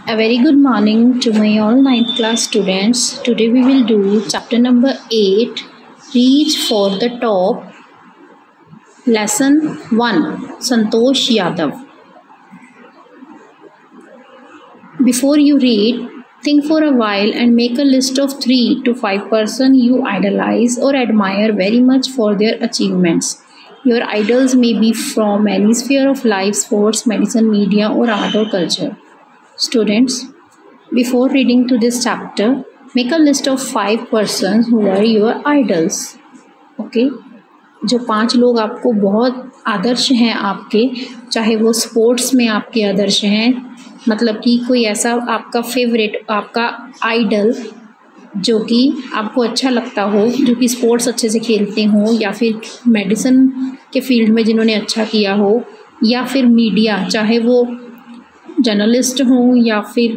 A very good morning to my all ninth class students. Today we will do chapter number 8, Reach for the Top, lesson 1, Santosh Yadav. Before you read, think for a while and make a list of 3 to 5 persons you idolize or admire very much for their achievements. Your idols may be from any sphere of life, sports, medicine, media or art or culture. Students, before reading to this chapter, make a list of 5 persons who are your idols. Okay? जो 5 लोग आपको बहुत आदर्श हैं आपके, चाहे वो sports में आपके आदर्श हैं, मतलब कि कोई ऐसा आपका फेवरेट, आपका आइडल जो कि आपको अच्छा लगता हो, जो कि स्पोर्ट्स अच्छे से खेलते हो या फिर मेडिसिन के फील्ड में जिन्होंने अच्छा किया हो, या फिर मीडिया, चाहे वो जर्नलिस्ट हों या फिर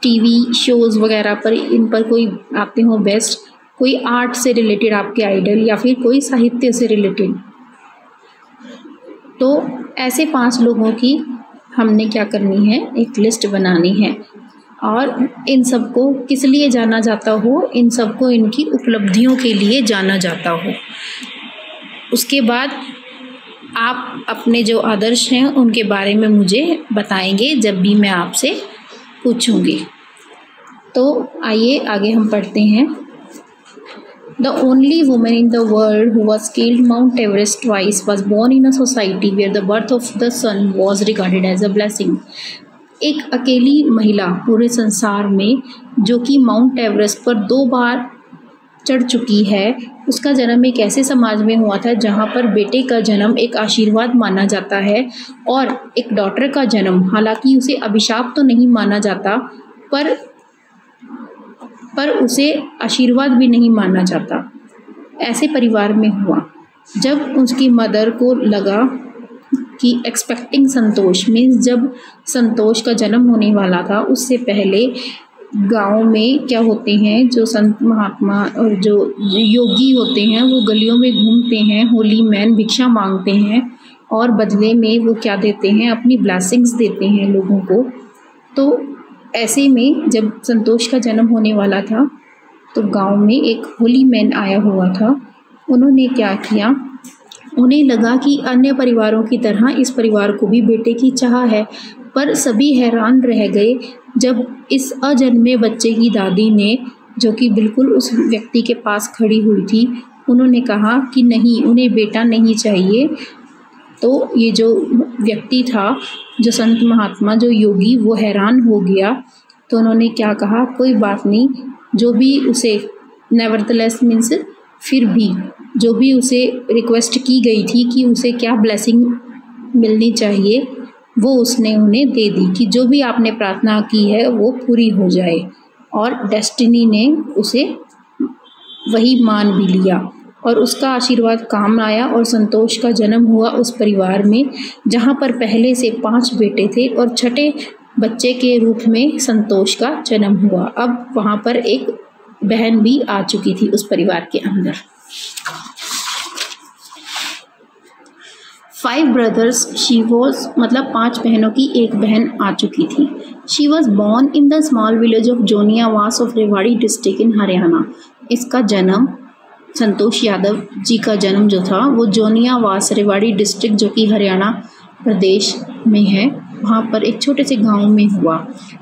टीवी शोज़ वगैरह पर इन पर कोई आते हो बेस्ट, कोई आर्ट से रिलेटेड आपके आइडल या फिर कोई साहित्य से रिलेटेड। तो ऐसे 5 लोगों की हमने क्या करनी है, एक लिस्ट बनानी है और इन सबको किस लिए जाना जाता हो, इन सबको इनकी उपलब्धियों के लिए जाना जाता हो। उसके बाद आप अपने जो आदर्श हैं उनके बारे में मुझे बताएंगे जब भी मैं आपसे पूछूंगी। तो आइए आगे हम पढ़ते हैं। The only woman in the world who was scaled Mount Everest twice was born in a society where the birth of the sun was regarded as a blessing. एक अकेली महिला पूरे संसार में जो कि माउंट एवरेस्ट पर 2 बार चढ़ चुकी है, उसका जन्म एक ऐसे समाज में हुआ था जहाँ पर बेटे का जन्म एक आशीर्वाद माना जाता है और एक डॉटर का जन्म, हालांकि उसे अभिशाप तो नहीं माना जाता, पर उसे आशीर्वाद भी नहीं माना जाता। ऐसे परिवार में हुआ। जब उसकी मदर को लगा कि एक्सपेक्टिंग संतोष मीन्स जब संतोष का जन्म होने वाला था, उससे पहले गांव में क्या होते हैं, जो संत महात्मा और जो योगी होते हैं वो गलियों में घूमते हैं, होली मैन भिक्षा मांगते हैं और बदले में वो क्या देते हैं, अपनी ब्लेसिंग्स देते हैं लोगों को। तो ऐसे में जब संतोष का जन्म होने वाला था तो गांव में एक होली मैन आया हुआ था। उन्होंने क्या किया, उन्हें लगा कि अन्य परिवारों की तरह इस परिवार को भी बेटे की चाह है, पर सभी हैरान रह गए जब इस अजन्मे बच्चे की दादी ने, जो कि बिल्कुल उस व्यक्ति के पास खड़ी हुई थी, उन्होंने कहा कि नहीं, उन्हें बेटा नहीं चाहिए। तो ये जो व्यक्ति था, जो संत महात्मा, जो योगी, वो हैरान हो गया। तो उन्होंने क्या कहा, कोई बात नहीं, जो भी उसे नेवरदलेस मीन्स फिर भी जो भी उसे रिक्वेस्ट की गई थी कि उसे क्या ब्लेसिंग मिलनी चाहिए, वो उसने उन्हें दे दी कि जो भी आपने प्रार्थना की है वो पूरी हो जाए। और डेस्टिनी ने उसे वही मान भी लिया और उसका आशीर्वाद काम आया और संतोष का जन्म हुआ उस परिवार में जहाँ पर पहले से 5 बेटे थे और छठे बच्चे के रूप में संतोष का जन्म हुआ। अब वहाँ पर एक बहन भी आ चुकी थी उस परिवार के अंदर। 5 brothers she was, मतलब 5 बहनों की एक बहन आ चुकी थी। She was born in the small village of जोनियावास of Rewari district in Haryana. इसका जन्म, संतोष यादव जी का जन्म जो था वो जोनियावास रेवाड़ी डिस्ट्रिक्ट जो कि हरियाणा प्रदेश में है, वहाँ पर एक छोटे से गांव में हुआ।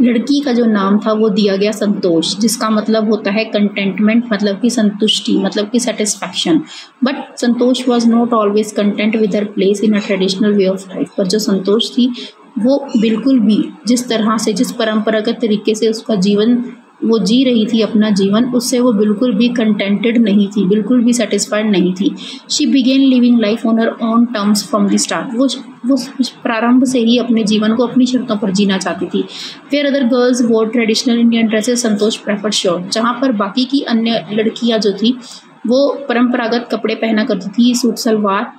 लड़की का जो नाम था वो दिया गया संतोष, जिसका मतलब होता है कंटेंटमेंट, मतलब कि संतुष्टि, मतलब कि satisfaction. But Santosh was not always content with her place in a traditional way of life. पर जो संतोष थी वो बिल्कुल भी जिस तरह से, जिस परंपरागत तरीके से उसका जीवन वो जी रही थी अपना जीवन, उससे वो बिल्कुल भी कंटेंटेड नहीं थी, बिल्कुल भी सेटिस्फाइड नहीं थी। She began living life on her own terms from the start. वो प्रारंभ से ही अपने जीवन को अपनी शर्तों पर जीना चाहती थी। फिर अदर गर्ल्स वोर ट्रेडिशनल इंडियन ड्रेसेस, संतोष प्रेफर्ड शॉर्ट। जहाँ पर बाकी की अन्य लड़कियाँ जो थी वो परंपरागत कपड़े पहना करती थी, सूट सलवार,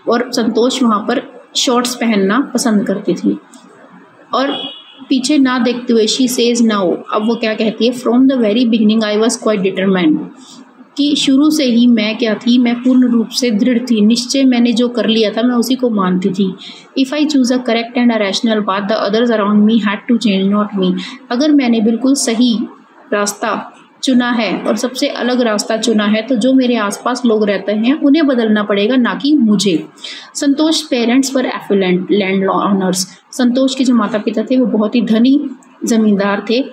और संतोष वहाँ पर शॉर्ट्स पहनना पसंद करती थी। और पीछे ना देखते हुए शी सेज नाउ, अब वो क्या कहती है, from the very beginning I was quite determined, कि शुरू से ही मैं क्या थी, मैं पूर्ण रूप से दृढ़ थी, निश्चय मैंने जो कर लिया था मैं उसी को मानती थी। If I choose a correct and a rational path the others around me had to change not me. अगर मैंने बिल्कुल सही रास्ता चुना है और सबसे अलग रास्ता चुना है तो जो मेरे आसपास लोग रहते हैं उन्हें बदलना पड़ेगा, ना कि मुझे। Santosh parents were affluent landowners. Santosh के जो माता पिता थे वो बहुत ही धनी जमींदार थे।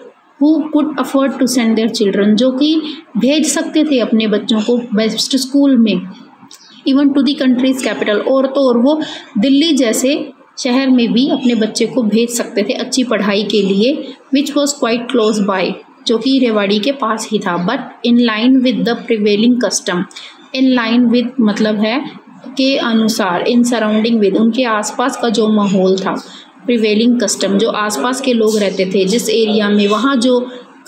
Who could afford to send their children, जो कि भेज सकते थे अपने बच्चों को बेस्ट स्कूल में, even to the country's capital, और तो और वो दिल्ली जैसे शहर में भी अपने बच्चे को भेज सकते थे अच्छी पढ़ाई के लिए, which was quite close by, जो कि रेवाड़ी के पास ही था। But in line with the prevailing custom, in line with मतलब है के अनुसार, इन सराउंडिंग विद उनके आसपास का जो माहौल था, प्रिवेलिंग कस्टम जो आसपास के लोग रहते थे जिस एरिया में, वहाँ जो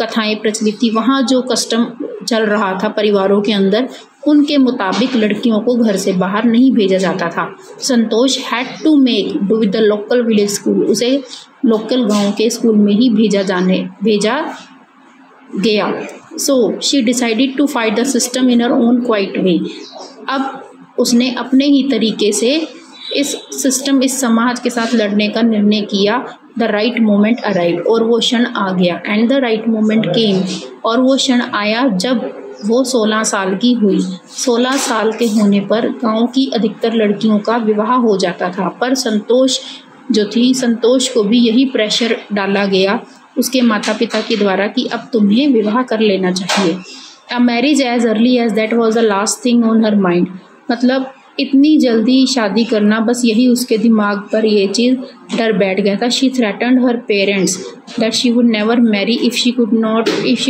कथाएं प्रचलित थी, वहाँ जो कस्टम चल रहा था परिवारों के अंदर, उनके मुताबिक लड़कियों को घर से बाहर नहीं भेजा जाता था। Santosh had to make do with the local village school, उसे लोकल गांव के स्कूल में ही भेजा गया। So she decided to fight the system in her own quiet way. अब उसने अपने ही तरीके से इस सिस्टम, इस समाज के साथ लड़ने का निर्णय किया। द राइट मोमेंट अराइव, और वो क्षण आ गया। एंड द राइट मोमेंट केम, और वो क्षण आया जब वो 16 साल की हुई। 16 साल के होने पर गांव की अधिकतर लड़कियों का विवाह हो जाता था, पर संतोष जो थी, संतोष को भी यही प्रेशर डाला गया उसके माता पिता के द्वारा कि अब तुम्हें विवाह कर लेना चाहिए। A marriage age early age that was the last thing on her mind, मतलब इतनी जल्दी शादी करना, बस यही उसके दिमाग पर ये चीज़ डर बैठ गया था। She threatened her parents that she would never marry if she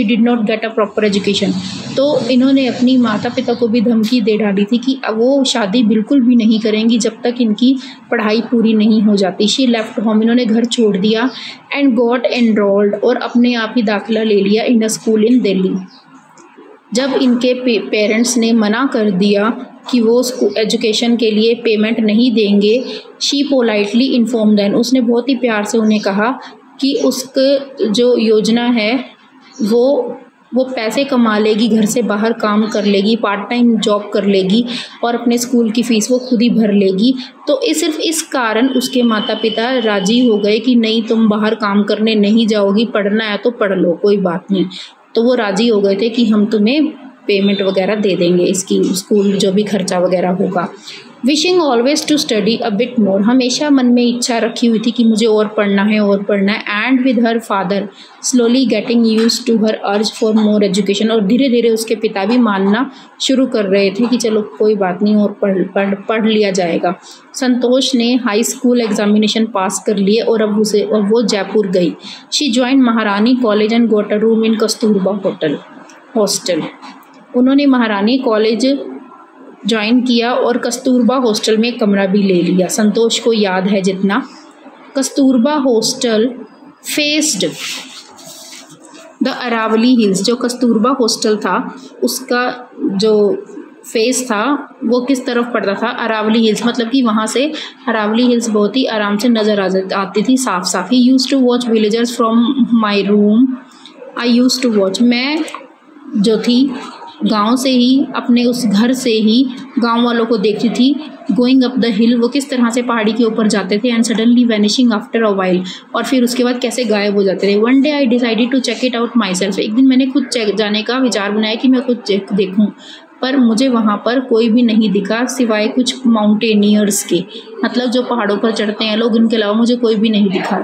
did not get a proper education. तो इन्होंने अपनी माता पिता को भी धमकी दे डाली थी कि अब वो शादी बिल्कुल भी नहीं करेंगी जब तक इनकी पढ़ाई पूरी नहीं हो जाती। शी लेफ्ट होम, इन्होंने घर छोड़ दिया। एंड गॉट एनरोल्ड, और अपने आप ही दाखिला ले लिया इन अ स्कूल इन दिल्ली। जब इनके पेरेंट्स ने मना कर दिया कि वो एजुकेशन के लिए पेमेंट नहीं देंगे, शी पोलाइटली इन्फॉर्म देन, उसने बहुत ही प्यार से उन्हें कहा कि उसकी जो योजना है वो पैसे कमा लेगी, घर से बाहर काम कर लेगी, पार्ट टाइम जॉब कर लेगी और अपने स्कूल की फ़ीस वो खुद ही भर लेगी। तो सिर्फ इस कारण उसके माता पिता राज़ी हो गए कि नहीं, तुम बाहर काम करने नहीं जाओगी, पढ़ना है तो पढ़ लो, कोई बात नहीं। तो वो राज़ी हो गए थे कि हम तुम्हें पेमेंट वगैरह दे देंगे, इसकी स्कूल जो भी खर्चा वगैरह होगा। Wishing always to study a bit more, हमेशा मन में इच्छा रखी हुई थी कि मुझे और पढ़ना है और पढ़ना है। And with her father slowly getting use to her urge for more education, और धीरे धीरे उसके पिता भी मानना शुरू कर रहे थे कि चलो कोई बात नहीं, और पढ़ लिया जाएगा। संतोष ने हाई स्कूल एग्जामिनेशन पास कर लिए और अब वो जयपुर गई। शी ज्वाइन महारानी college and got a room in Kasturba hostel. उन्होंने महारानी कॉलेज ज्वाइन किया और कस्तूरबा हॉस्टल में कमरा भी ले लिया। संतोष को याद है जितना, Kasturba hostel faced the Aravalli hills. जो कस्तूरबा हॉस्टल था उसका जो फेस था वो किस तरफ पड़ता था, अरावली हिल्स, मतलब कि वहाँ से अरावली हिल्स बहुत ही आराम से नज़र आती थी, साफ साफ। He used to watch villagers from my room, I used to watch, मैं जो थी गांव से ही, अपने उस घर से ही गांव वालों को देखती थी। गोइंग अप द हिल, वो किस तरह से पहाड़ी के ऊपर जाते थे। And suddenly vanishing after a while, और फिर उसके बाद कैसे गायब हो जाते थे। One day I decided to check it out myself, एक दिन मैंने खुद जाने का विचार बनाया कि मैं खुद देखूँ, पर मुझे वहाँ पर कोई भी नहीं दिखा सिवाय कुछ माउंटेनियर्स के, मतलब जो पहाड़ों पर चढ़ते हैं लोग, इनके अलावा मुझे कोई भी नहीं दिखा।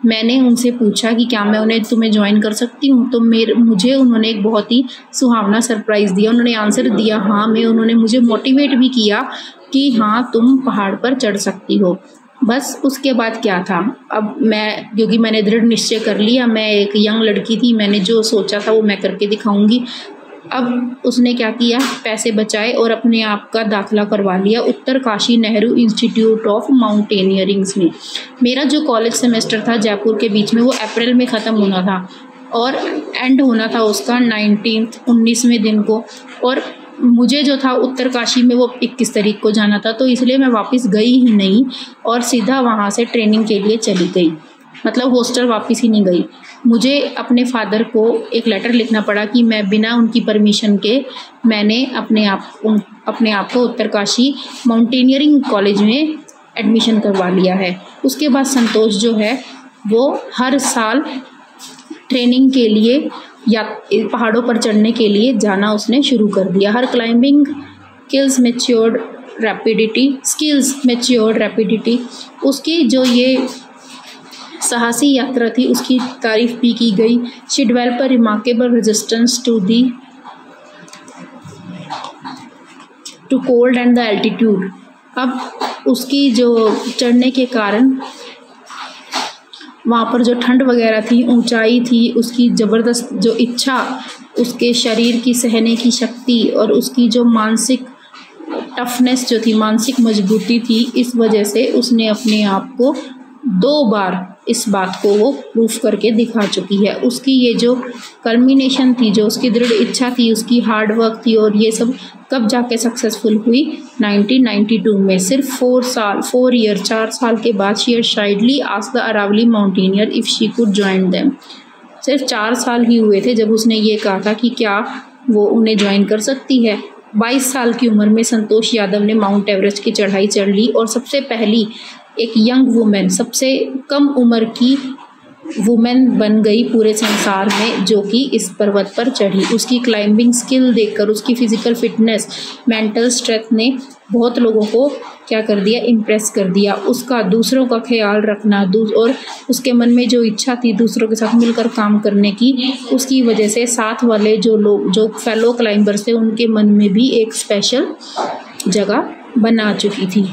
मैंने उनसे पूछा कि क्या मैं तुम्हें ज्वाइन कर सकती हूँ, तो मुझे उन्होंने एक बहुत ही सुहावना सरप्राइज़ दिया। उन्होंने आंसर दिया हाँ में, उन्होंने मुझे मोटिवेट भी किया कि हाँ तुम पहाड़ पर चढ़ सकती हो। बस उसके बाद क्या था, अब मैं, क्योंकि मैंने दृढ़ निश्चय कर लिया, मैं एक यंग लड़की थी, मैंने जो सोचा था वो मैं करके दिखाऊंगी। अब उसने क्या किया, पैसे बचाए और अपने आप का दाखिला करवा लिया उत्तरकाशी नेहरू इंस्टीट्यूट ऑफ माउंटेनियरिंग्स में। मेरा जो कॉलेज सेमेस्टर था जयपुर के बीच में, वो अप्रैल में ख़त्म होना था और एंड होना था उसका 19वें दिन को, और मुझे जो था उत्तरकाशी में वो 21 तारीख को जाना था, तो इसलिए मैं वापस गई ही नहीं और सीधा वहाँ से ट्रेनिंग के लिए चली गई। मतलब हॉस्टल वापस ही नहीं गई। मुझे अपने फादर को एक लेटर लिखना पड़ा कि मैं बिना उनकी परमिशन के मैंने अपने आप को उत्तरकाशी माउंटेनियरिंग कॉलेज में एडमिशन करवा लिया है। उसके बाद संतोष जो है वो हर साल ट्रेनिंग के लिए या पहाड़ों पर चढ़ने के लिए जाना उसने शुरू कर दिया। हर क्लाइंबिंग स्किल्स मैच्योर्ड रैपिडिटी उसकी जो ये साहसी यात्रा थी उसकी तारीफ भी की गई। She develop a remarkable resistance to cold and the altitude. अब उसकी जो चढ़ने के कारण वहाँ पर जो ठंड वगैरह थी, ऊंचाई थी, उसकी ज़बरदस्त जो इच्छा, उसके शरीर की सहने की शक्ति और उसकी जो मानसिक टफनेस जो थी, मानसिक मजबूती थी, इस वजह से उसने अपने आप को 2 बार इस बात को वो प्रूफ करके दिखा चुकी है। उसकी ये जो कल्मिनेशन थी, जो उसकी दृढ़ इच्छा थी, उसकी हार्ड वर्क थी और ये सब कब जाके सक्सेसफुल हुई 1992 में। सिर्फ 4 साल के बाद she shyly asked the Aravalli mountaineer if she could join them. सिर्फ 4 साल ही हुए थे जब उसने ये कहा था कि क्या वो उन्हें ज्वाइन कर सकती है। 22 साल की उम्र में संतोष यादव ने माउंट एवरेस्ट की चढ़ाई चढ़ ली और सबसे पहली एक यंग वुमेन, सबसे कम उम्र की वुमेन बन गई पूरे संसार में जो कि इस पर्वत पर चढ़ी। उसकी क्लाइंबिंग स्किल देखकर, उसकी फिजिकल फिटनेस, मेंटल स्ट्रेंथ ने बहुत लोगों को क्या कर दिया, इम्प्रेस कर दिया। उसका दूसरों का ख्याल रखना और उसके मन में जो इच्छा थी दूसरों के साथ मिलकर काम करने की, उसकी वजह से साथ वाले जो फेलो क्लाइंबर्स थे उनके मन में भी एक स्पेशल जगह बना चुकी थी।